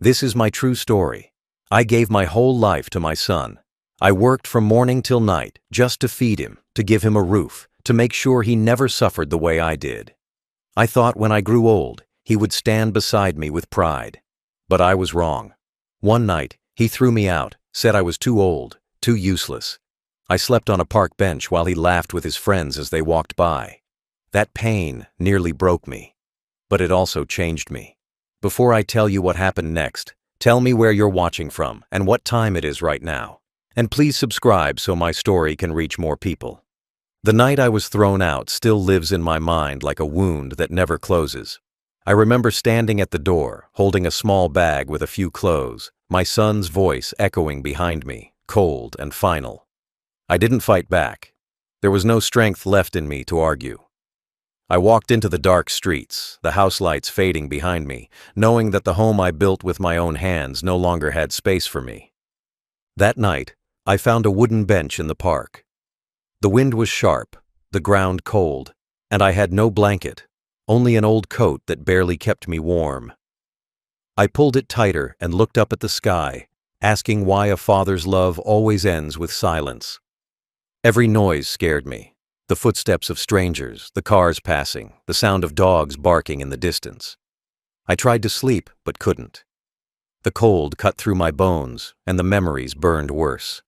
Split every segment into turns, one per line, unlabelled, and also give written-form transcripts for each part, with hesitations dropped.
This is my true story. I gave my whole life to my son. I worked from morning till night just to feed him, to give him a roof, to make sure he never suffered the way I did. I thought when I grew old, he would stand beside me with pride. But I was wrong. One night, he threw me out, said I was too old, too useless. I slept on a park bench while he laughed with his friends as they walked by. That pain nearly broke me. But it also changed me. Before I tell you what happened next, tell me where you're watching from and what time it is right now. And please subscribe so my story can reach more people. The night I was thrown out still lives in my mind like a wound that never closes. I remember standing at the door, holding a small bag with a few clothes, my son's voice echoing behind me, cold and final. I didn't fight back. There was no strength left in me to argue. I walked into the dark streets, the house lights fading behind me, knowing that the home I built with my own hands no longer had space for me. That night, I found a wooden bench in the park. The wind was sharp, the ground cold, and I had no blanket, only an old coat that barely kept me warm. I pulled it tighter and looked up at the sky, asking why a father's love always ends with silence. Every noise scared me. The footsteps of strangers, the cars passing, the sound of dogs barking in the distance. I tried to sleep, but couldn't. The cold cut through my bones, and the memories burned worse.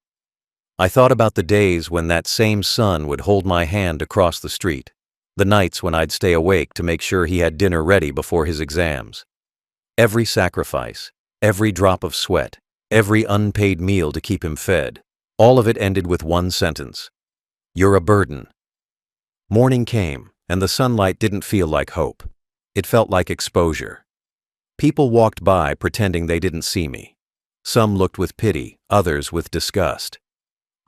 I thought about the days when that same son would hold my hand across the street, the nights when I'd stay awake to make sure he had dinner ready before his exams. Every sacrifice, every drop of sweat, every unpaid meal to keep him fed, all of it ended with one sentence: "You're a burden." Morning came, and the sunlight didn't feel like hope. It felt like exposure. People walked by pretending they didn't see me. Some looked with pity, others with disgust.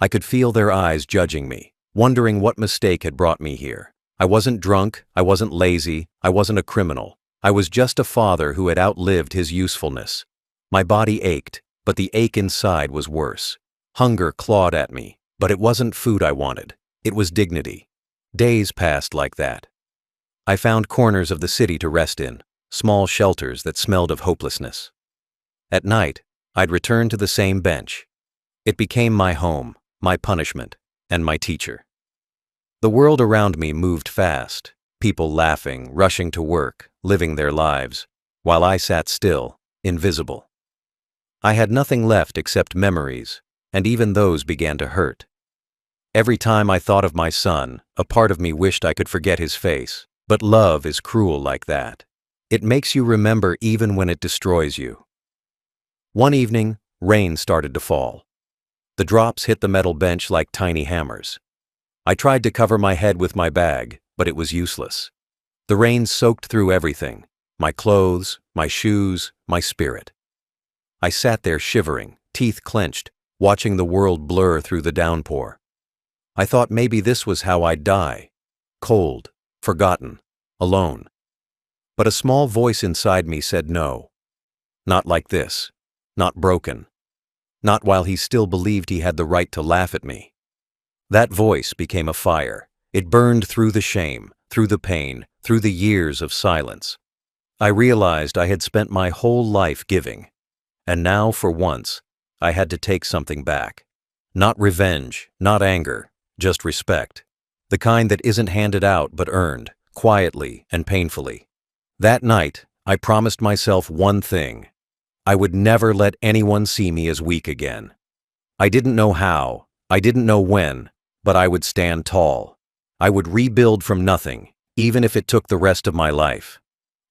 I could feel their eyes judging me, wondering what mistake had brought me here. I wasn't drunk, I wasn't lazy, I wasn't a criminal. I was just a father who had outlived his usefulness. My body ached, but the ache inside was worse. Hunger clawed at me, but it wasn't food I wanted. It was dignity. Days passed like that. I found corners of the city to rest in, small shelters that smelled of hopelessness. At night, I'd return to the same bench. It became my home, my punishment, and my teacher. The world around me moved fast, people laughing, rushing to work, living their lives, while I sat still, invisible. I had nothing left except memories, and even those began to hurt. Every time I thought of my son, a part of me wished I could forget his face, but love is cruel like that. It makes you remember even when it destroys you. One evening, rain started to fall. The drops hit the metal bench like tiny hammers. I tried to cover my head with my bag, but it was useless. The rain soaked through everything, my clothes, my shoes, my spirit. I sat there shivering, teeth clenched, watching the world blur through the downpour. I thought maybe this was how I'd die, cold, forgotten, alone. But a small voice inside me said no. Not like this, not broken. Not while he still believed he had the right to laugh at me. That voice became a fire. It burned through the shame, through the pain, through the years of silence. I realized I had spent my whole life giving. And now, for once, I had to take something back. Not revenge, not anger, just respect. The kind that isn't handed out but earned, quietly and painfully. That night, I promised myself one thing. I would never let anyone see me as weak again. I didn't know how, I didn't know when, but I would stand tall. I would rebuild from nothing, even if it took the rest of my life.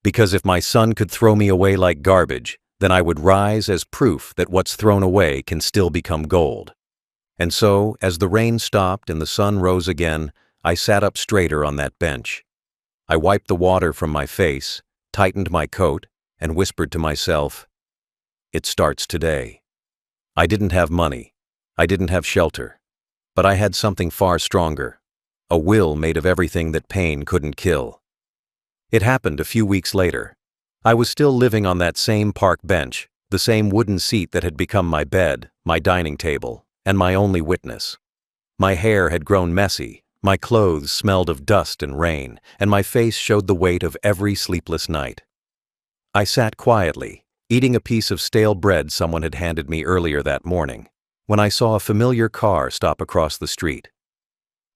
Because if my son could throw me away like garbage, then I would rise as proof that what's thrown away can still become gold. And so, as the rain stopped and the sun rose again, I sat up straighter on that bench. I wiped the water from my face, tightened my coat, and whispered to myself, "It starts today." I didn't have money. I didn't have shelter. But I had something far stronger. A will made of everything that pain couldn't kill. It happened a few weeks later. I was still living on that same park bench, the same wooden seat that had become my bed, my dining table, and my only witness. My hair had grown messy, my clothes smelled of dust and rain, and my face showed the weight of every sleepless night. I sat quietly, eating a piece of stale bread someone had handed me earlier that morning, when I saw a familiar car stop across the street.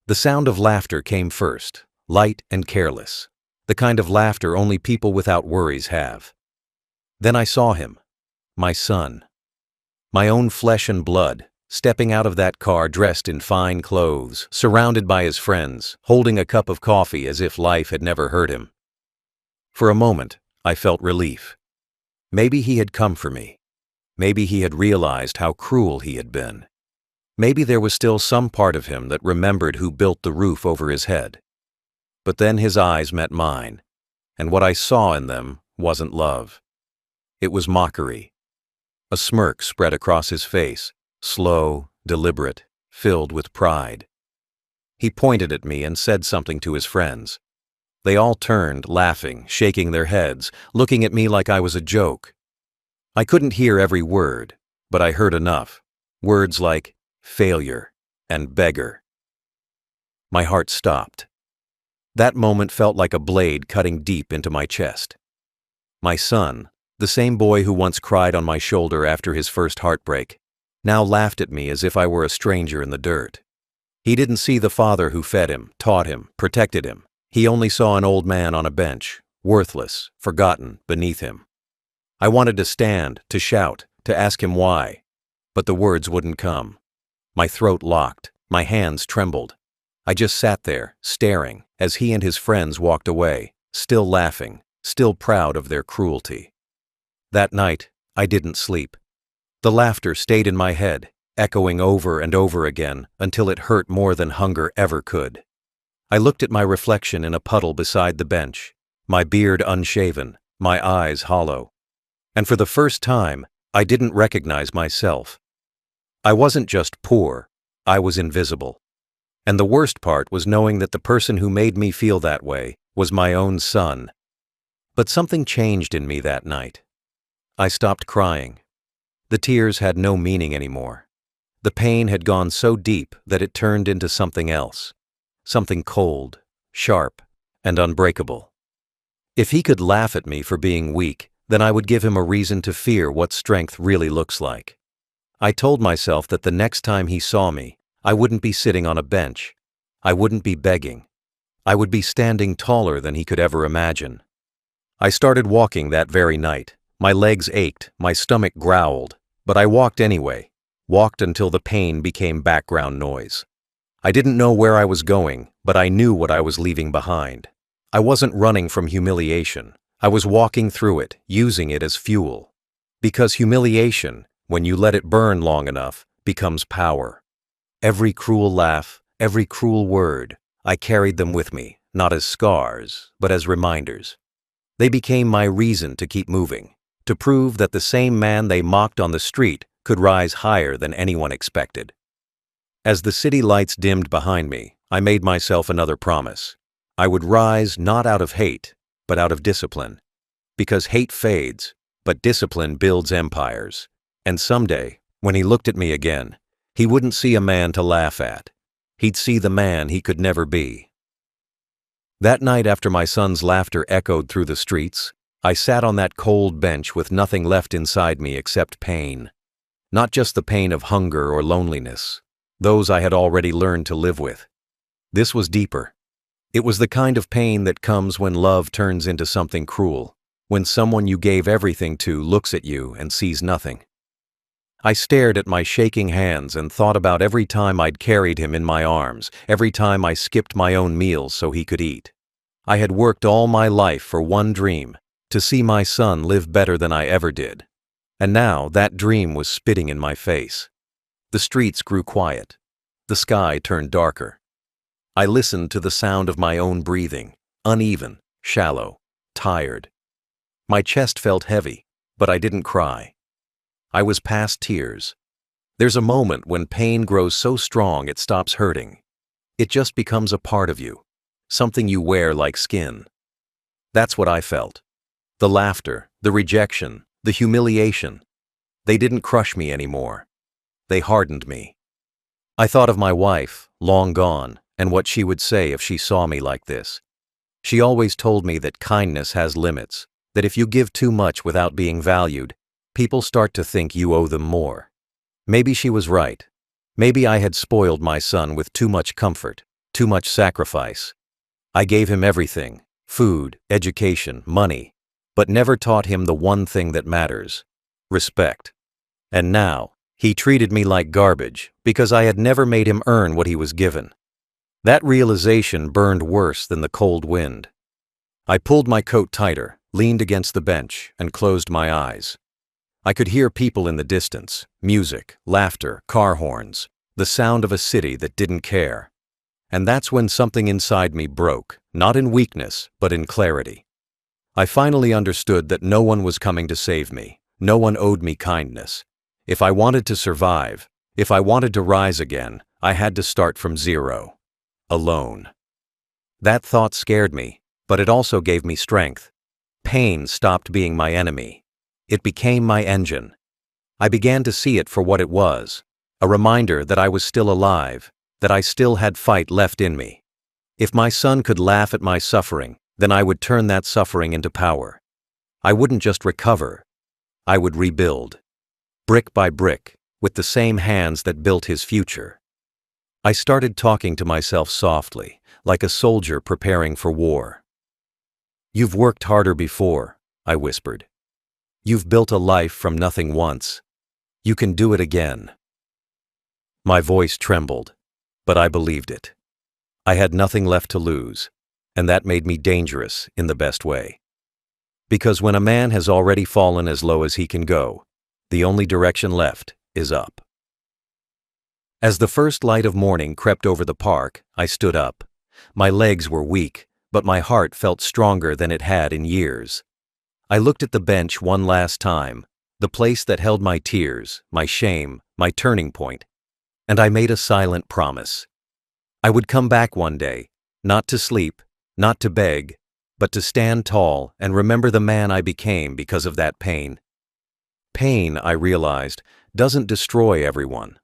The sound of laughter came first, light and careless, the kind of laughter only people without worries have. Then I saw him, my son, my own flesh and blood, stepping out of that car dressed in fine clothes, surrounded by his friends, holding a cup of coffee as if life had never hurt him. For a moment, I felt relief. Maybe he had come for me. Maybe he had realized how cruel he had been. Maybe there was still some part of him that remembered who built the roof over his head. But then his eyes met mine, and what I saw in them wasn't love. It was mockery. A smirk spread across his face, slow, deliberate, filled with pride. He pointed at me and said something to his friends. They all turned, laughing, shaking their heads, looking at me like I was a joke. I couldn't hear every word, but I heard enough. Words like failure and beggar. My heart stopped. That moment felt like a blade cutting deep into my chest. My son, the same boy who once cried on my shoulder after his first heartbreak, now laughed at me as if I were a stranger in the dirt. He didn't see the father who fed him, taught him, protected him. He only saw an old man on a bench, worthless, forgotten, beneath him. I wanted to stand, to shout, to ask him why, but the words wouldn't come. My throat locked, my hands trembled. I just sat there, staring, as he and his friends walked away, still laughing, still proud of their cruelty. That night, I didn't sleep. The laughter stayed in my head, echoing over and over again until it hurt more than hunger ever could. I looked at my reflection in a puddle beside the bench, my beard unshaven, my eyes hollow. And for the first time, I didn't recognize myself. I wasn't just poor, I was invisible. And the worst part was knowing that the person who made me feel that way was my own son. But something changed in me that night. I stopped crying. The tears had no meaning anymore. The pain had gone so deep that it turned into something else. Something cold, sharp, and unbreakable. If he could laugh at me for being weak, then I would give him a reason to fear what strength really looks like. I told myself that the next time he saw me, I wouldn't be sitting on a bench. I wouldn't be begging. I would be standing taller than he could ever imagine. I started walking that very night. My legs ached, my stomach growled, but I walked anyway, walked until the pain became background noise. I didn't know where I was going, but I knew what I was leaving behind. I wasn't running from humiliation. I was walking through it, using it as fuel. Because humiliation, when you let it burn long enough, becomes power. Every cruel laugh, every cruel word, I carried them with me, not as scars, but as reminders. They became my reason to keep moving, to prove that the same man they mocked on the street could rise higher than anyone expected. As the city lights dimmed behind me, I made myself another promise. I would rise not out of hate, but out of discipline. Because hate fades, but discipline builds empires. And someday, when he looked at me again, he wouldn't see a man to laugh at. He'd see the man he could never be. That night after my son's laughter echoed through the streets, I sat on that cold bench with nothing left inside me except pain. Not just the pain of hunger or loneliness. Those I had already learned to live with. This was deeper. It was the kind of pain that comes when love turns into something cruel, when someone you gave everything to looks at you and sees nothing. I stared at my shaking hands and thought about every time I'd carried him in my arms, every time I skipped my own meals so he could eat. I had worked all my life for one dream, to see my son live better than I ever did. And now that dream was spitting in my face. The streets grew quiet. The sky turned darker. I listened to the sound of my own breathing, uneven, shallow, tired. My chest felt heavy, but I didn't cry. I was past tears. There's a moment when pain grows so strong it stops hurting. It just becomes a part of you, something you wear like skin. That's what I felt. The laughter, the rejection, the humiliation. They didn't crush me anymore. They hardened me. I thought of my wife, long gone, and what she would say if she saw me like this. She always told me that kindness has limits, that if you give too much without being valued, people start to think you owe them more. Maybe she was right. Maybe I had spoiled my son with too much comfort, too much sacrifice. I gave him everything: food, education, money, but never taught him the one thing that matters: respect. And now, he treated me like garbage because I had never made him earn what he was given. That realization burned worse than the cold wind. I pulled my coat tighter, leaned against the bench, and closed my eyes. I could hear people in the distance, music, laughter, car horns, the sound of a city that didn't care. And that's when something inside me broke, not in weakness, but in clarity. I finally understood that no one was coming to save me. No one owed me kindness. If I wanted to survive, if I wanted to rise again, I had to start from zero. Alone. That thought scared me, but it also gave me strength. Pain stopped being my enemy. It became my engine. I began to see it for what it was, a reminder that I was still alive, that I still had fight left in me. If my son could laugh at my suffering, then I would turn that suffering into power. I wouldn't just recover. I would rebuild. Brick by brick, with the same hands that built his future. I started talking to myself softly, like a soldier preparing for war. "You've worked harder before," I whispered. "You've built a life from nothing once. You can do it again." My voice trembled, but I believed it. I had nothing left to lose, and that made me dangerous in the best way. Because when a man has already fallen as low as he can go, the only direction left is up. As the first light of morning crept over the park, I stood up. My legs were weak, but my heart felt stronger than it had in years. I looked at the bench one last time, the place that held my tears, my shame, my turning point, and I made a silent promise. I would come back one day, not to sleep, not to beg, but to stand tall and remember the man I became because of that pain. Pain, I realized, doesn't destroy everyone.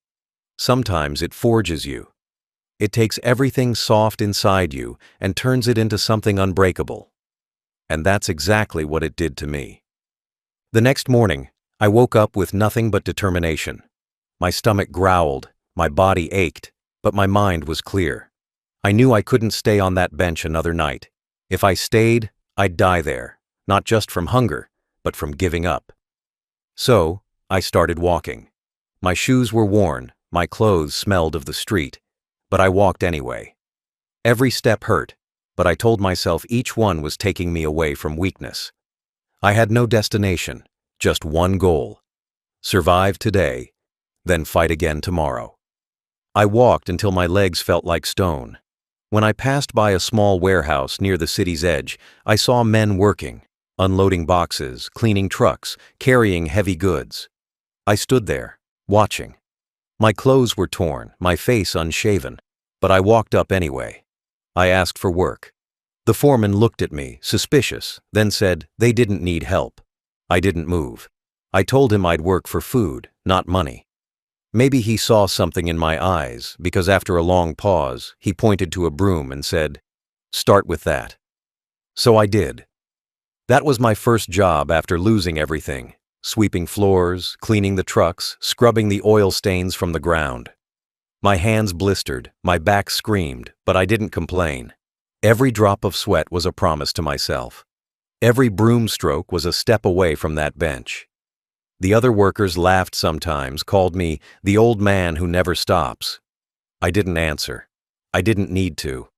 Sometimes it forges you. It takes everything soft inside you and turns it into something unbreakable. And that's exactly what it did to me. The next morning, I woke up with nothing but determination. My stomach growled, my body ached, but my mind was clear. I knew I couldn't stay on that bench another night. If I stayed, I'd die there, not just from hunger, but from giving up. So, I started walking. My shoes were worn, my clothes smelled of the street, but I walked anyway. Every step hurt, but I told myself each one was taking me away from weakness. I had no destination, just one goal: survive today, then fight again tomorrow. I walked until my legs felt like stone. When I passed by a small warehouse near the city's edge, I saw men working, unloading boxes, cleaning trucks, carrying heavy goods. I stood there, watching. My clothes were torn, my face unshaven, but I walked up anyway. I asked for work. The foreman looked at me, suspicious, then said they didn't need help. I didn't move. I told him I'd work for food, not money. Maybe he saw something in my eyes, because after a long pause, he pointed to a broom and said, "Start with that." So I did. That was my first job after losing everything: sweeping floors, cleaning the trucks, scrubbing the oil stains from the ground. My hands blistered, my back screamed, but I didn't complain. Every drop of sweat was a promise to myself. Every broom stroke was a step away from that bench. The other workers laughed sometimes, called me the old man who never stops. I didn't answer. I didn't need to.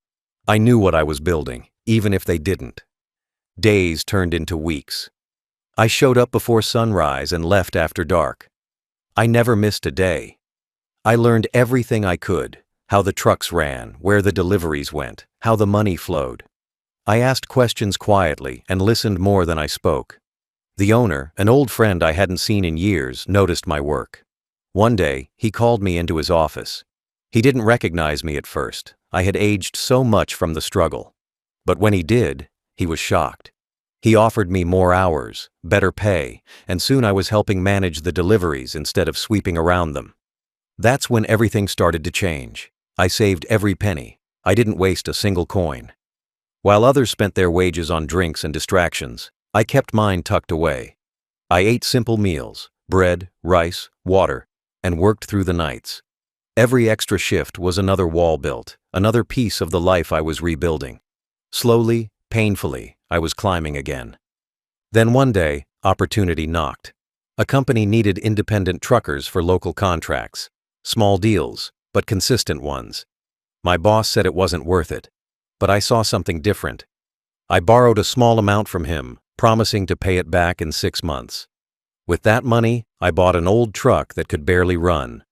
I knew what I was building, even if they didn't. Days turned into weeks. I showed up before sunrise and left after dark. I never missed a day. I learned everything I could: how the trucks ran, where the deliveries went, how the money flowed. I asked questions quietly and listened more than I spoke. The owner, an old friend I hadn't seen in years, noticed my work. One day, he called me into his office. He didn't recognize me at first. I had aged so much from the struggle. But when he did, he was shocked. He offered me more hours, better pay, and soon I was helping manage the deliveries instead of sweeping around them. That's when everything started to change. I saved every penny. I didn't waste a single coin. While others spent their wages on drinks and distractions, I kept mine tucked away. I ate simple meals, bread, rice, water, and worked through the nights. Every extra shift was another wall built, another piece of the life I was rebuilding. Slowly, painfully, I was climbing again. Then one day, opportunity knocked. A company needed independent truckers for local contracts. Small deals, but consistent ones. My boss said it wasn't worth it, but I saw something different. I borrowed a small amount from him, promising to pay it back in 6 months. With that money, I bought an old truck that could barely run.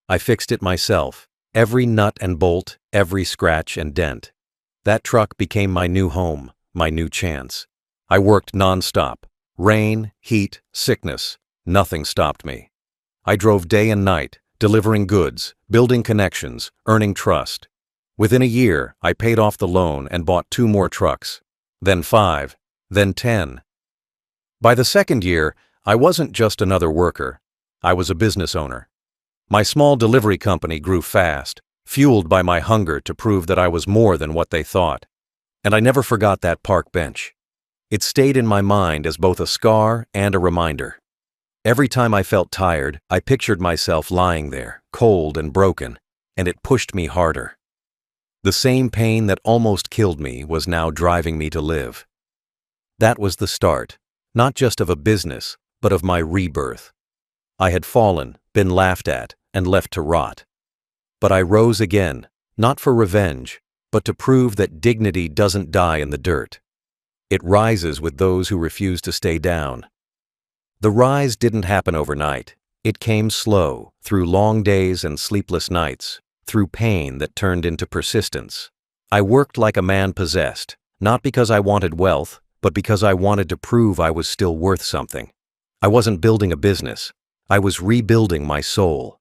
I fixed it myself, every nut and bolt, every scratch and dent. That truck became my new home, my new chance. I worked nonstop. Rain, heat, sickness, nothing stopped me. I drove day and night, delivering goods, building connections, earning trust. Within a year, I paid off the loan and bought 2 more trucks. Then 5, then 10. By the second year, I wasn't just another worker. I was a business owner. My small delivery company grew fast, fueled by my hunger to prove that I was more than what they thought. And I never forgot that park bench. It stayed in my mind as both a scar and a reminder. Every time I felt tired, I pictured myself lying there, cold and broken, and it pushed me harder. The same pain that almost killed me was now driving me to live. That was the start, not just of a business, but of my rebirth. I had fallen, been laughed at, and left to rot. But I rose again, not for revenge, but to prove that dignity doesn't die in the dirt. It rises with those who refuse to stay down. The rise didn't happen overnight. It came slow, through long days and sleepless nights, through pain that turned into persistence. I worked like a man possessed, not because I wanted wealth, but because I wanted to prove I was still worth something. I wasn't building a business. I was rebuilding my soul.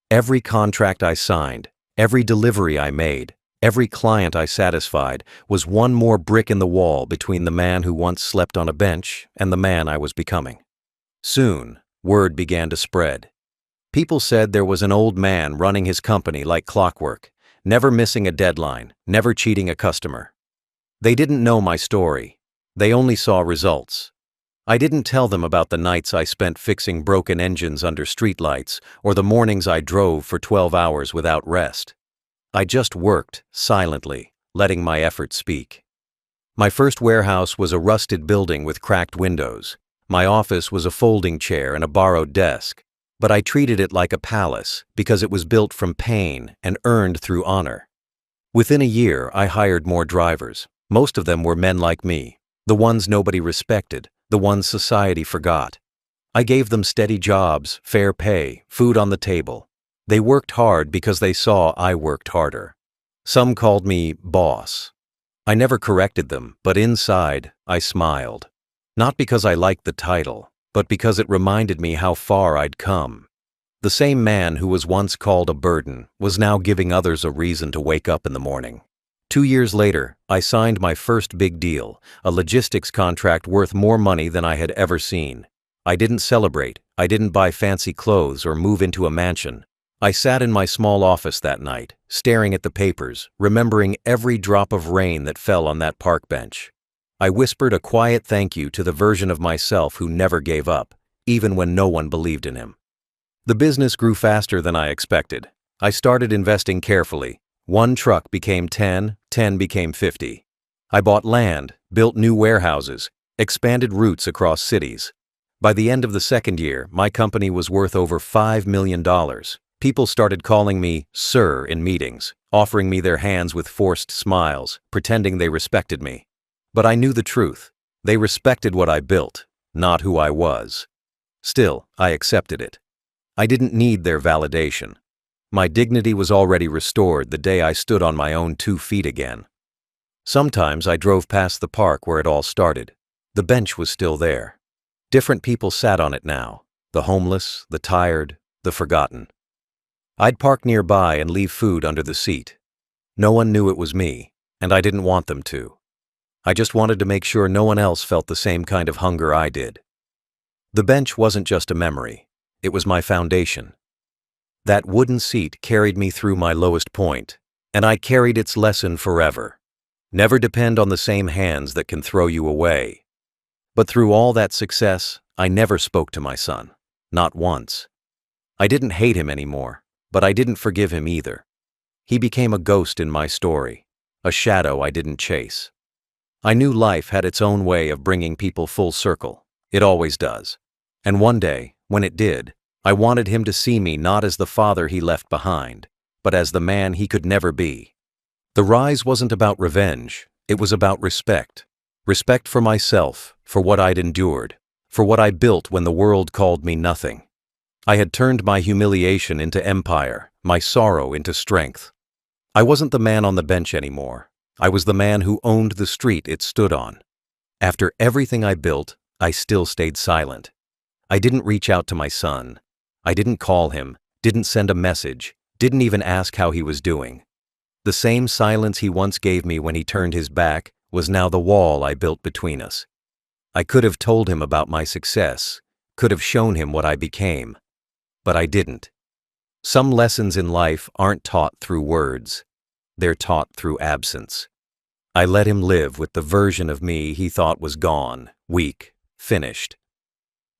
Every contract I signed, every delivery I made, every client I satisfied was one more brick in the wall between the man who once slept on a bench and the man I was becoming. Soon, word began to spread. People said there was an old man running his company like clockwork, never missing a deadline, never cheating a customer. They didn't know my story. They only saw results. I didn't tell them about the nights I spent fixing broken engines under streetlights or the mornings I drove for 12 hours without rest. I just worked, silently, letting my effort speak. My first warehouse was a rusted building with cracked windows. My office was a folding chair and a borrowed desk. But I treated it like a palace because it was built from pain and earned through honor. Within a year, I hired more drivers. Most of them were men like me, the ones nobody respected, the ones society forgot. I gave them steady jobs, fair pay, food on the table. They worked hard because they saw I worked harder. Some called me boss. I never corrected them, but inside, I smiled. Not because I liked the title, but because it reminded me how far I'd come. The same man who was once called a burden was now giving others a reason to wake up in the morning. 2 years later, I signed my first big deal, a logistics contract worth more money than I had ever seen. I didn't celebrate, I didn't buy fancy clothes or move into a mansion. I sat in my small office that night, staring at the papers, remembering every drop of rain that fell on that park bench. I whispered a quiet thank you to the version of myself who never gave up, even when no one believed in him. The business grew faster than I expected. I started investing carefully. 1 truck became 10, 10 became 50. I bought land, built new warehouses, expanded routes across cities. By the end of the second year, my company was worth over $5 million. People started calling me "sir" in meetings, offering me their hands with forced smiles, pretending they respected me. But I knew the truth. They respected what I built, not who I was. Still, I accepted it. I didn't need their validation. My dignity was already restored the day I stood on my own 2 feet again. Sometimes I drove past the park where it all started. The bench was still there. Different people sat on it now, the homeless, the tired, the forgotten. I'd park nearby and leave food under the seat. No one knew it was me, and I didn't want them to. I just wanted to make sure no one else felt the same kind of hunger I did. The bench wasn't just a memory, it was my foundation. That wooden seat carried me through my lowest point, and I carried its lesson forever. Never depend on the same hands that can throw you away. But through all that success, I never spoke to my son. Not once. I didn't hate him anymore, but I didn't forgive him either. He became a ghost in my story, a shadow I didn't chase. I knew life had its own way of bringing people full circle. It always does. And one day, when it did, I wanted him to see me not as the father he left behind, but as the man he could never be. The rise wasn't about revenge, it was about respect. Respect for myself, for what I'd endured, for what I built when the world called me nothing. I had turned my humiliation into empire, my sorrow into strength. I wasn't the man on the bench anymore. I was the man who owned the street it stood on. After everything I built, I still stayed silent. I didn't reach out to my son. I didn't call him, didn't send a message, didn't even ask how he was doing. The same silence he once gave me when he turned his back was now the wall I built between us. I could have told him about my success, could have shown him what I became, but I didn't. Some lessons in life aren't taught through words, they're taught through absence. I let him live with the version of me he thought was gone, weak, finished.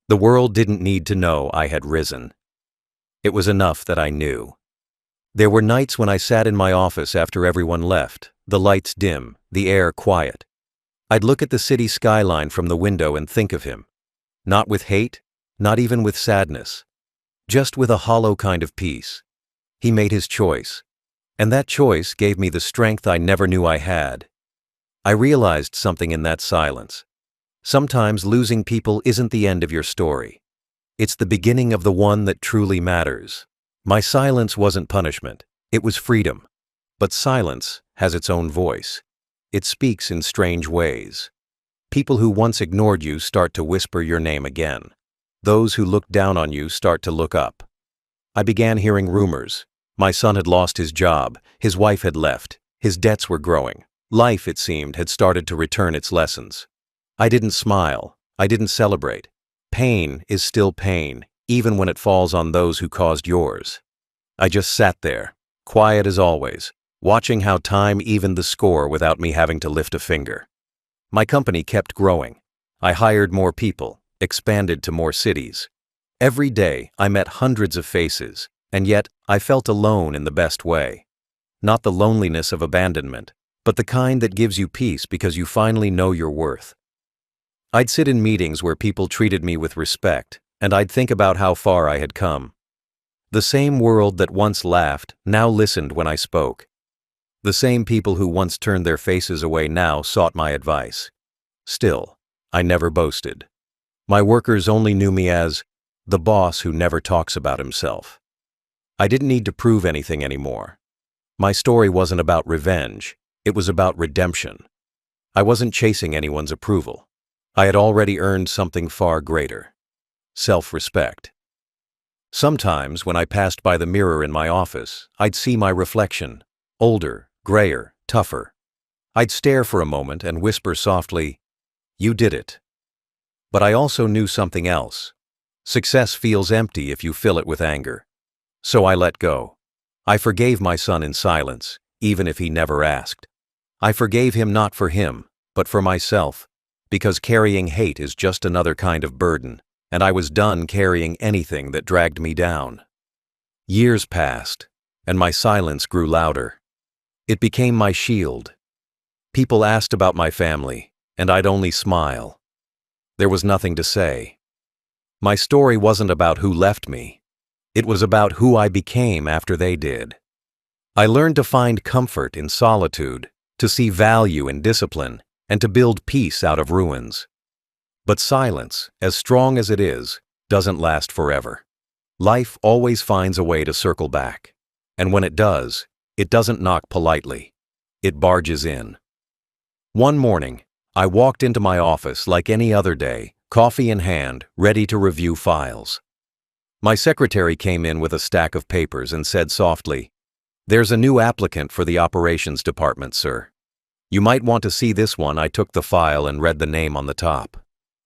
The world didn't need to know I had risen. It was enough that I knew. There were nights when I sat in my office after everyone left, the lights dim, the air quiet. I'd look at the city skyline from the window and think of him. Not with hate, not even with sadness. Just with a hollow kind of peace. He made his choice. And that choice gave me the strength I never knew I had. I realized something in that silence. Sometimes losing people isn't the end of your story. It's the beginning of the one that truly matters. My silence wasn't punishment, it was freedom. But silence has its own voice. It speaks in strange ways. People who once ignored you start to whisper your name again. Those who looked down on you start to look up. I began hearing rumors. My son had lost his job, his wife had left, his debts were growing. Life, it seemed, had started to return its lessons. I didn't smile, I didn't celebrate. Pain is still pain, even when it falls on those who caused yours. I just sat there, quiet as always, watching how time evened the score without me having to lift a finger. My company kept growing. I hired more people, expanded to more cities. Every day I met hundreds of faces, and yet I felt alone in the best way. Not the loneliness of abandonment, but the kind that gives you peace because you finally know your worth. I'd sit in meetings where people treated me with respect, and I'd think about how far I had come. The same world that once laughed now listened when I spoke. The same people who once turned their faces away now sought my advice. Still, I never boasted. My workers only knew me as the boss who never talks about himself. I didn't need to prove anything anymore. My story wasn't about revenge, it was about redemption. I wasn't chasing anyone's approval. I had already earned something far greater. Self-respect. Sometimes, when I passed by the mirror in my office, I'd see my reflection, older, grayer, tougher. I'd stare for a moment and whisper softly, "You did it." But I also knew something else. Success feels empty if you fill it with anger. So I let go. I forgave my son in silence, even if he never asked. I forgave him not for him, but for myself, because carrying hate is just another kind of burden, and I was done carrying anything that dragged me down. Years passed, and my silence grew louder. It became my shield. People asked about my family, and I'd only smile. There was nothing to say. My story wasn't about who left me. It was about who I became after they did. I learned to find comfort in solitude, to see value in discipline, and to build peace out of ruins. But silence, as strong as it is, doesn't last forever. Life always finds a way to circle back. And when it does, it doesn't knock politely. It barges in. One morning, I walked into my office like any other day, coffee in hand, ready to review files. My secretary came in with a stack of papers and said softly, "There's a new applicant for the operations department, sir. You might want to see this one." I took the file and read the name on the top.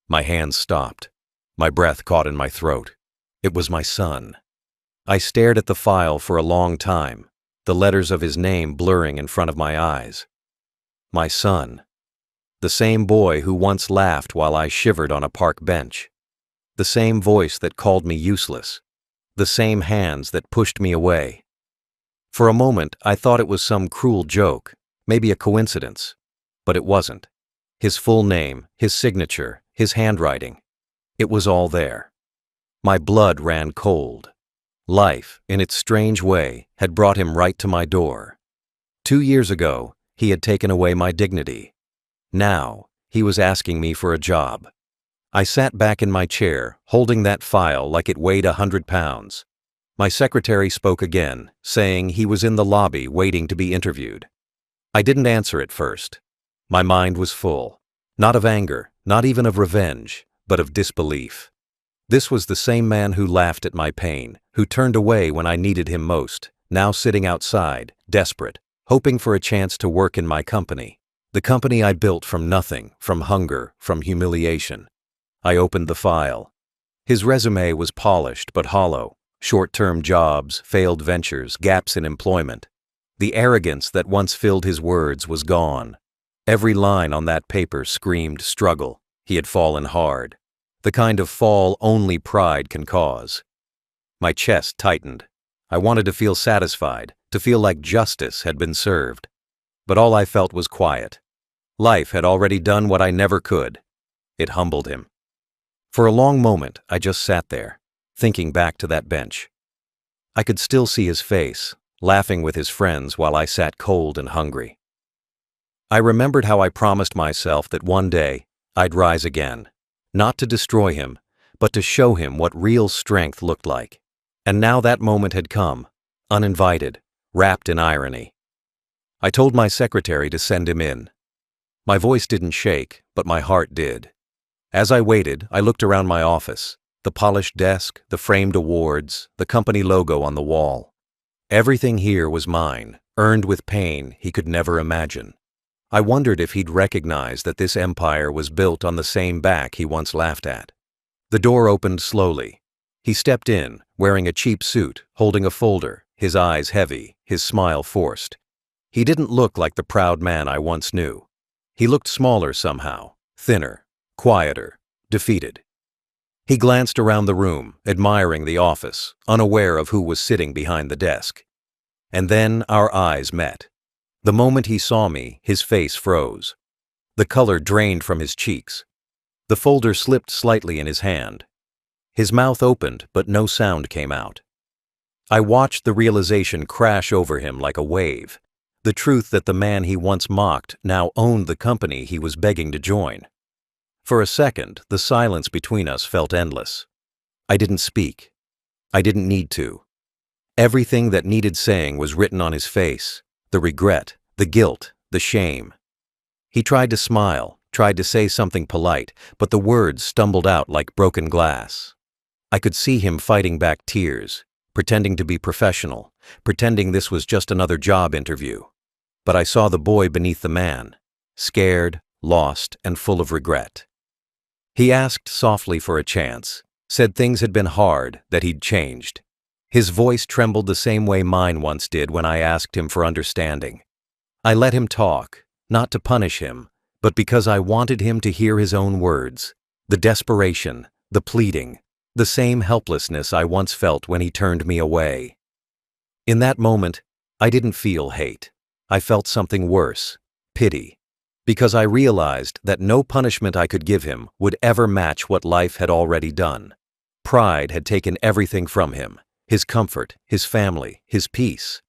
My hands stopped. My breath caught in my throat. It was my son. I stared at the file for a long time, the letters of his name blurring in front of my eyes. My son. The same boy who once laughed while I shivered on a park bench. The same voice that called me useless. The same hands that pushed me away. For a moment, I thought it was some cruel joke, maybe a coincidence. But it wasn't. His full name, his signature, his handwriting. It was all there. My blood ran cold. Life, in its strange way, had brought him right to my door. 2 years ago, he had taken away my dignity. Now, he was asking me for a job. I sat back in my chair, holding that file like it weighed 100 pounds. My secretary spoke again, saying he was in the lobby waiting to be interviewed. I didn't answer at first. My mind was full. Not of anger, not even of revenge, but of disbelief. This was the same man who laughed at my pain, who turned away when I needed him most, now sitting outside, desperate, hoping for a chance to work in my company. The company I built from nothing, from hunger, from humiliation. I opened the file. His resume was polished but hollow. Short-term jobs, failed ventures, gaps in employment. The arrogance that once filled his words was gone. Every line on that paper screamed struggle. He had fallen hard. The kind of fall only pride can cause. My chest tightened. I wanted to feel satisfied, to feel like justice had been served. But all I felt was quiet. Life had already done what I never could. It humbled him. For a long moment, I just sat there, thinking back to that bench. I could still see his face, laughing with his friends while I sat cold and hungry. I remembered how I promised myself that one day I'd rise again, not to destroy him, but to show him what real strength looked like. And now that moment had come, uninvited, wrapped in irony. I told my secretary to send him in. My voice didn't shake, but my heart did. As I waited, I looked around my office. The polished desk, the framed awards, the company logo on the wall. Everything here was mine, earned with pain he could never imagine. I wondered if he'd recognize that this empire was built on the same back he once laughed at. The door opened slowly. He stepped in, wearing a cheap suit, holding a folder, his eyes heavy, his smile forced. He didn't look like the proud man I once knew. He looked smaller somehow, thinner, quieter, defeated. He glanced around the room, admiring the office, unaware of who was sitting behind the desk. And then our eyes met. The moment he saw me, his face froze. The color drained from his cheeks. The folder slipped slightly in his hand. His mouth opened, but no sound came out. I watched the realization crash over him like a wave. The truth that the man he once mocked now owned the company he was begging to join. For a second, the silence between us felt endless. I didn't speak. I didn't need to. Everything that needed saying was written on his face. The regret, the guilt, the shame. He tried to smile, tried to say something polite, but the words stumbled out like broken glass. I could see him fighting back tears, pretending to be professional, pretending this was just another job interview. But I saw the boy beneath the man, scared, lost, and full of regret. He asked softly for a chance, said things had been hard, that he'd changed. His voice trembled the same way mine once did when I asked him for understanding. I let him talk, not to punish him, but because I wanted him to hear his own words, the desperation, the pleading, the same helplessness I once felt when he turned me away. In that moment, I didn't feel hate. I felt something worse, pity. Because I realized that no punishment I could give him would ever match what life had already done. Pride had taken everything from him, his comfort, his family, his peace.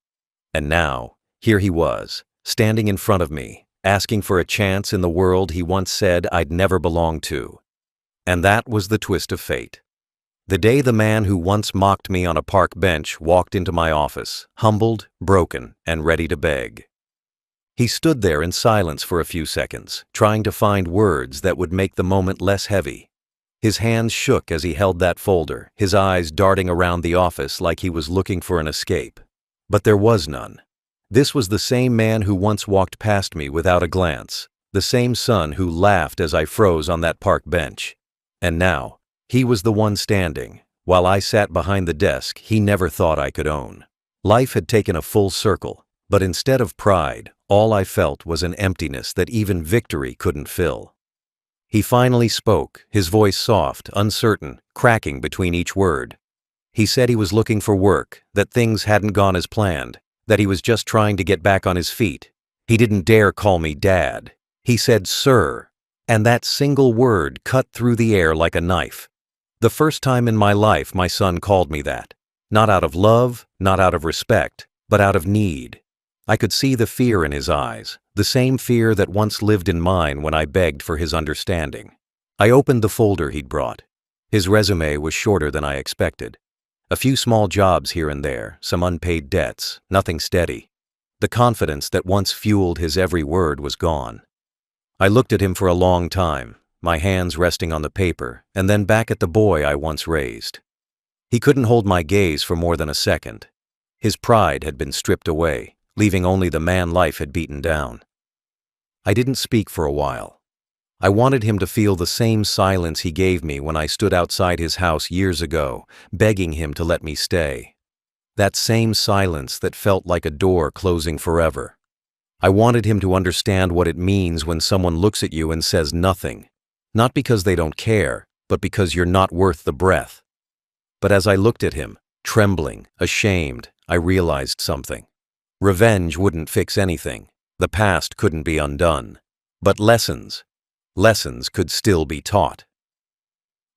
And now, here he was, standing in front of me, asking for a chance in the world he once said I'd never belong to. And that was the twist of fate. The day the man who once mocked me on a park bench walked into my office, humbled, broken, and ready to beg. He stood there in silence for a few seconds, trying to find words that would make the moment less heavy. His hands shook as he held that folder, his eyes darting around the office like he was looking for an escape. But there was none. This was the same man who once walked past me without a glance, the same son who laughed as I froze on that park bench. And now, he was the one standing, while I sat behind the desk he never thought I could own. Life had taken a full circle, but instead of pride, All I felt was an emptiness that even victory couldn't fill. He finally spoke, his voice soft, uncertain, cracking between each word. He said he was looking for work, that things hadn't gone as planned, that he was just trying to get back on his feet. He didn't dare call me Dad. He said, "Sir," and that single word cut through the air like a knife. The first time in my life my son called me that. Not out of love, not out of respect, but out of need. I could see the fear in his eyes, the same fear that once lived in mine when I begged for his understanding. I opened the folder he'd brought. His resume was shorter than I expected. A few small jobs here and there, some unpaid debts, nothing steady. The confidence that once fueled his every word was gone. I looked at him for a long time, my hands resting on the paper, and then back at the boy I once raised. He couldn't hold my gaze for more than a second. His pride had been stripped away, leaving only the man life had beaten down. I didn't speak for a while. I wanted him to feel the same silence he gave me when I stood outside his house years ago, begging him to let me stay. That same silence that felt like a door closing forever. I wanted him to understand what it means when someone looks at you and says nothing, not because they don't care, but because you're not worth the breath. But as I looked at him, trembling, ashamed, I realized something. Revenge wouldn't fix anything. The past couldn't be undone. But lessons could still be taught.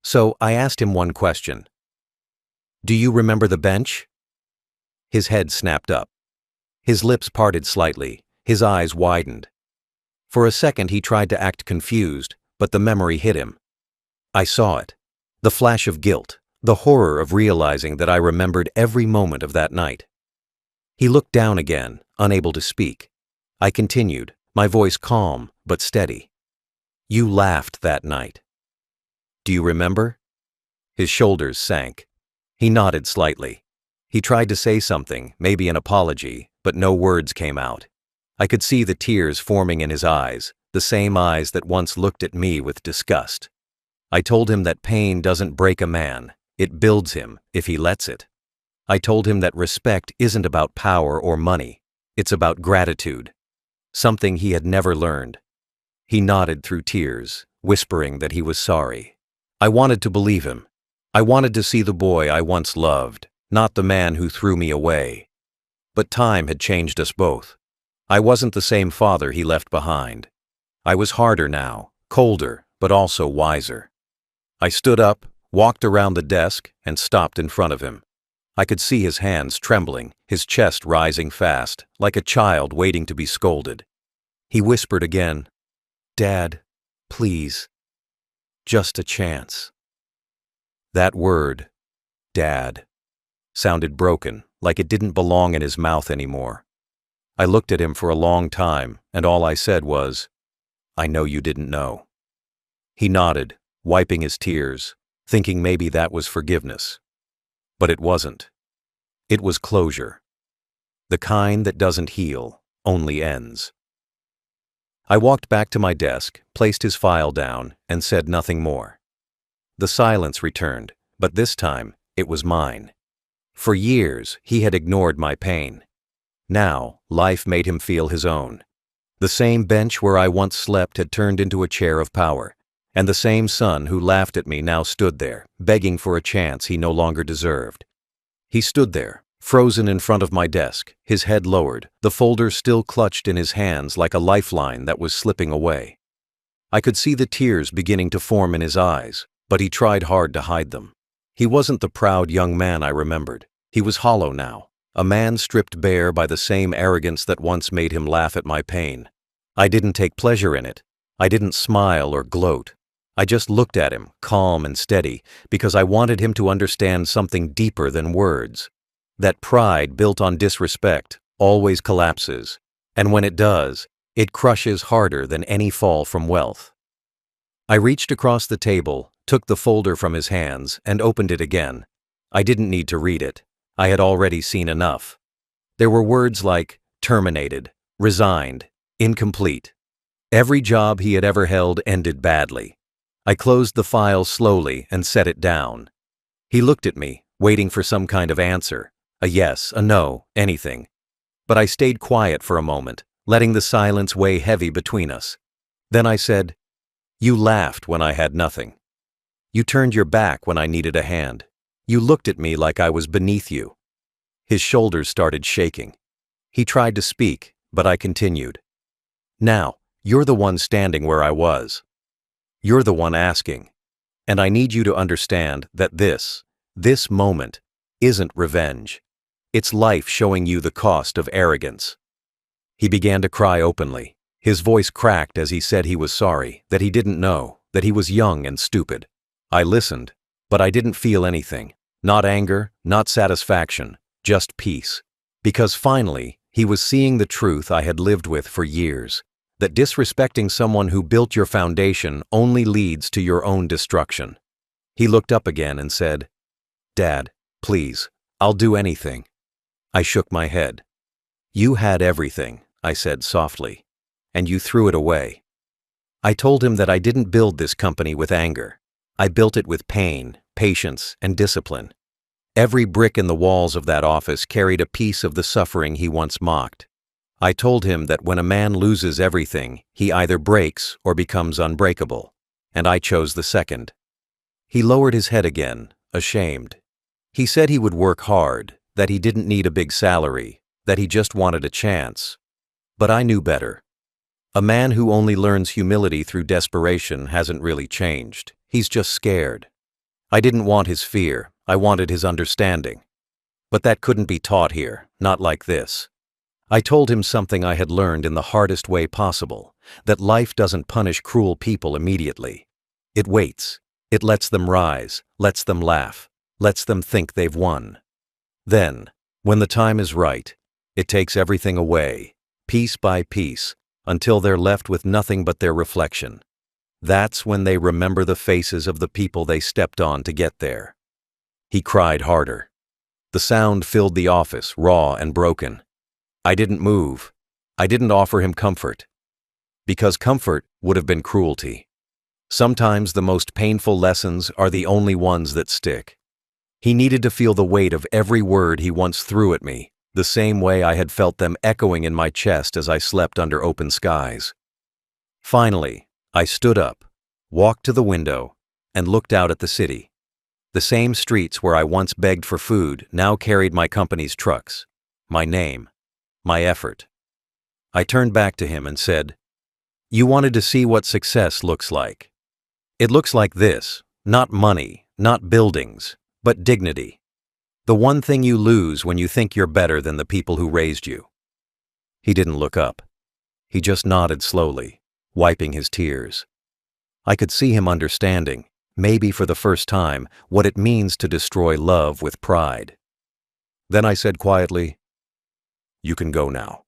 So I asked him one question. "Do you remember the bench?" His head snapped up. His lips parted slightly, his eyes widened. For a second he tried to act confused, but the memory hit him. I saw it. The flash of guilt, the horror of realizing that I remembered every moment of that night. He looked down again, unable to speak. I continued, my voice calm but steady. "You laughed that night. Do you remember?" His shoulders sank. He nodded slightly. He tried to say something, maybe an apology, but no words came out. I could see the tears forming in his eyes, the same eyes that once looked at me with disgust. I told him that pain doesn't break a man, it builds him if he lets it. I told him that respect isn't about power or money, it's about gratitude, something he had never learned. He nodded through tears, whispering that he was sorry. I wanted to believe him. I wanted to see the boy I once loved, not the man who threw me away. But time had changed us both. I wasn't the same father he left behind. I was harder now, colder, but also wiser. I stood up, walked around the desk, and stopped in front of him. I could see his hands trembling, his chest rising fast, like a child waiting to be scolded. He whispered again, "Dad, please, just a chance." That word, Dad, sounded broken, like it didn't belong in his mouth anymore. I looked at him for a long time, and all I said was, "I know you didn't know." He nodded, wiping his tears, thinking maybe that was forgiveness. But it wasn't. It was closure. The kind that doesn't heal, only ends. I walked back to my desk, placed his file down, and said nothing more. The silence returned, but this time, it was mine. For years, he had ignored my pain. Now, life made him feel his own. The same bench where I once slept had turned into a chair of power, and the same son who laughed at me now stood there, begging for a chance he no longer deserved. He stood there, frozen in front of my desk, his head lowered, the folder still clutched in his hands like a lifeline that was slipping away. I could see the tears beginning to form in his eyes, but he tried hard to hide them. He wasn't the proud young man I remembered. He was hollow now, a man stripped bare by the same arrogance that once made him laugh at my pain. I didn't take pleasure in it. I didn't smile or gloat. I just looked at him, calm and steady, because I wanted him to understand something deeper than words. That pride built on disrespect always collapses, and when it does, it crushes harder than any fall from wealth. I reached across the table, took the folder from his hands, and opened it again. I didn't need to read it. I had already seen enough. There were words like terminated, resigned, incomplete. Every job he had ever held ended badly. I closed the file slowly and set it down. He looked at me, waiting for some kind of answer, a yes, a no, anything. But I stayed quiet for a moment, letting the silence weigh heavy between us. Then I said, "You laughed when I had nothing. You turned your back when I needed a hand. You looked at me like I was beneath you." His shoulders started shaking. He tried to speak, but I continued. "Now, you're the one standing where I was. You're the one asking. And I need you to understand that this moment, isn't revenge. It's life showing you the cost of arrogance." He began to cry openly. His voice cracked as he said he was sorry, that he didn't know, that he was young and stupid. I listened, but I didn't feel anything. Not anger, not satisfaction, just peace. Because finally, he was seeing the truth I had lived with for years, that disrespecting someone who built your foundation only leads to your own destruction. He looked up again and said, "Dad, please, I'll do anything." I shook my head. "You had everything," I said softly, "and you threw it away." I told him that I didn't build this company with anger. I built it with pain, patience, and discipline. Every brick in the walls of that office carried a piece of the suffering he once mocked. I told him that when a man loses everything, he either breaks or becomes unbreakable, and I chose the second. He lowered his head again, ashamed. He said he would work hard, that he didn't need a big salary, that he just wanted a chance. But I knew better. A man who only learns humility through desperation hasn't really changed. He's just scared. I didn't want his fear, I wanted his understanding. But that couldn't be taught here, not like this. I told him something I had learned in the hardest way possible, that life doesn't punish cruel people immediately. It waits. It lets them rise, lets them laugh, lets them think they've won. Then, when the time is right, it takes everything away, piece by piece, until they're left with nothing but their reflection. That's when they remember the faces of the people they stepped on to get there. He cried harder. The sound filled the office, raw and broken. I didn't move. I didn't offer him comfort. Because comfort would have been cruelty. Sometimes the most painful lessons are the only ones that stick. He needed to feel the weight of every word he once threw at me, the same way I had felt them echoing in my chest as I slept under open skies. Finally, I stood up, walked to the window, and looked out at the city. The same streets where I once begged for food now carried my company's trucks, my name, my effort. I turned back to him and said, "You wanted to see what success looks like. It looks like this, not money, not buildings, but dignity. The one thing you lose when you think you're better than the people who raised you." He didn't look up. He just nodded slowly, wiping his tears. I could see him understanding, maybe for the first time, what it means to destroy love with pride. Then I said quietly, "You can go now."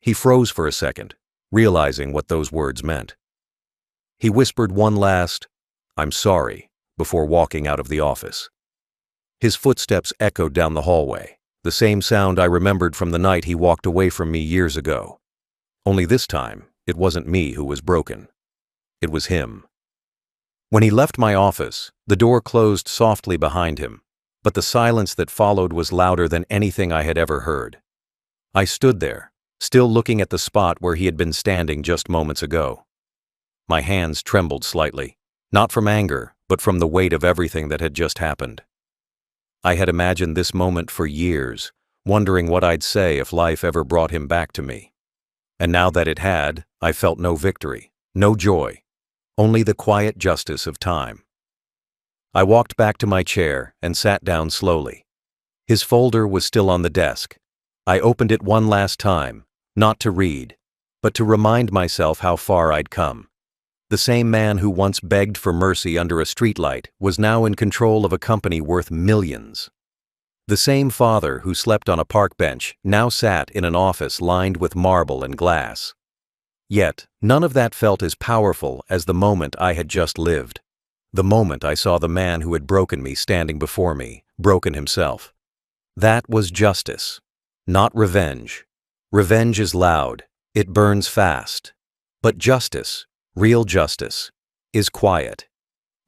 He froze for a second, realizing what those words meant. He whispered one last, "I'm sorry," before walking out of the office. His footsteps echoed down the hallway, the same sound I remembered from the night he walked away from me years ago. Only this time, it wasn't me who was broken. It was him. When he left my office, the door closed softly behind him, but the silence that followed was louder than anything I had ever heard. I stood there, still looking at the spot where he had been standing just moments ago. My hands trembled slightly, not from anger, but from the weight of everything that had just happened. I had imagined this moment for years, wondering what I'd say if life ever brought him back to me. And now that it had, I felt no victory, no joy, only the quiet justice of time. I walked back to my chair and sat down slowly. His folder was still on the desk. I opened it one last time, not to read, but to remind myself how far I'd come. The same man who once begged for mercy under a streetlight was now in control of a company worth millions. The same father who slept on a park bench now sat in an office lined with marble and glass. Yet, none of that felt as powerful as the moment I had just lived. The moment I saw the man who had broken me standing before me, broken himself. That was justice, not revenge. Revenge is loud, it burns fast. But justice, real justice, is quiet.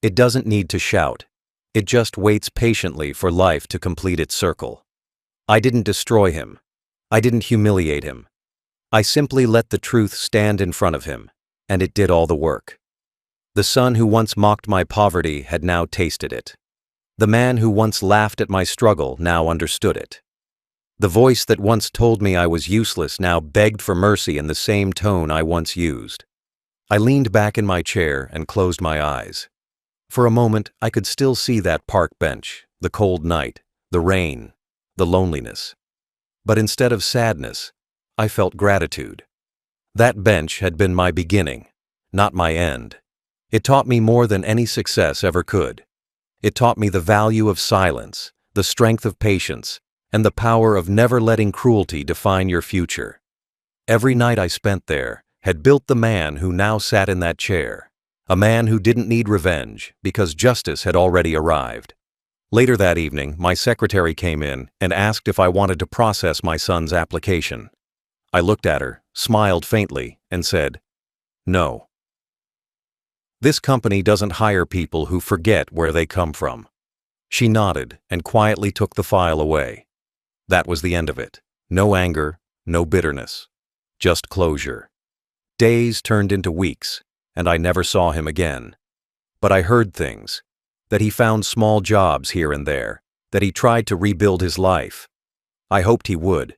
It doesn't need to shout. It just waits patiently for life to complete its circle. I didn't destroy him. I didn't humiliate him. I simply let the truth stand in front of him, and it did all the work. The son who once mocked my poverty had now tasted it. The man who once laughed at my struggle now understood it. The voice that once told me I was useless now begged for mercy in the same tone I once used. I leaned back in my chair and closed my eyes. For a moment, I could still see that park bench, the cold night, the rain, the loneliness. But instead of sadness, I felt gratitude. That bench had been my beginning, not my end. It taught me more than any success ever could. It taught me the value of silence, the strength of patience, and the power of never letting cruelty define your future. Every night I spent there had built the man who now sat in that chair, a man who didn't need revenge because justice had already arrived. Later that evening, my secretary came in and asked if I wanted to process my son's application. I looked at her, smiled faintly, and said, "No. This company doesn't hire people who forget where they come from." She nodded and quietly took the file away. That was the end of it. No anger, no bitterness. Just closure. Days turned into weeks, and I never saw him again. But I heard things. That he found small jobs here and there. That he tried to rebuild his life. I hoped he would.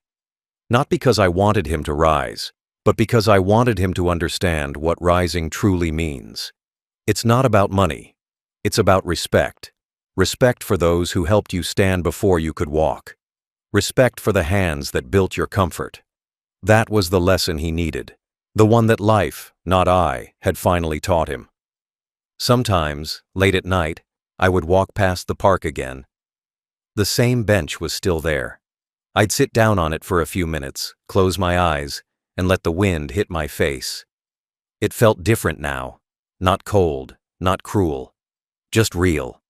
Not because I wanted him to rise, but because I wanted him to understand what rising truly means. It's not about money. It's about respect. Respect for those who helped you stand before you could walk. Respect for the hands that built your comfort. That was the lesson he needed. The one that life, not I, had finally taught him. Sometimes, late at night, I would walk past the park again. The same bench was still there. I'd sit down on it for a few minutes, close my eyes, and let the wind hit my face. It felt different now. Not cold, not cruel. Just real.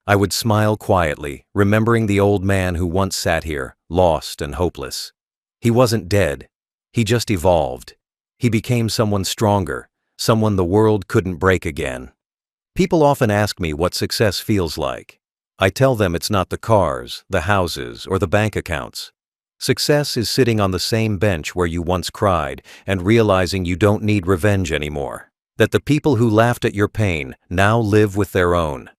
I would smile quietly, remembering the old man who once sat here, lost and hopeless. He wasn't dead. He just evolved. He became someone stronger, someone the world couldn't break again. People often ask me what success feels like. I tell them it's not the cars, the houses, or the bank accounts. Success is sitting on the same bench where you once cried and realizing you don't need revenge anymore. That the people who laughed at your pain now live with their own.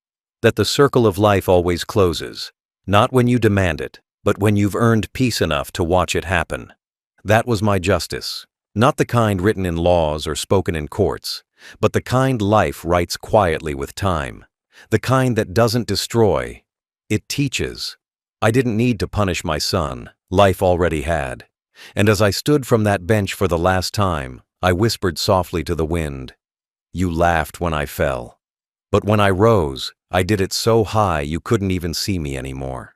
That the circle of life always closes, not when you demand it, but when you've earned peace enough to watch it happen. That was my justice. Not the kind written in laws or spoken in courts, but the kind life writes quietly with time. The kind that doesn't destroy, it teaches. I didn't need to punish my son, life already had. And as I stood from that bench for the last time, I whispered softly to the wind, "You laughed when I fell. But when I rose, I did it so high you couldn't even see me anymore."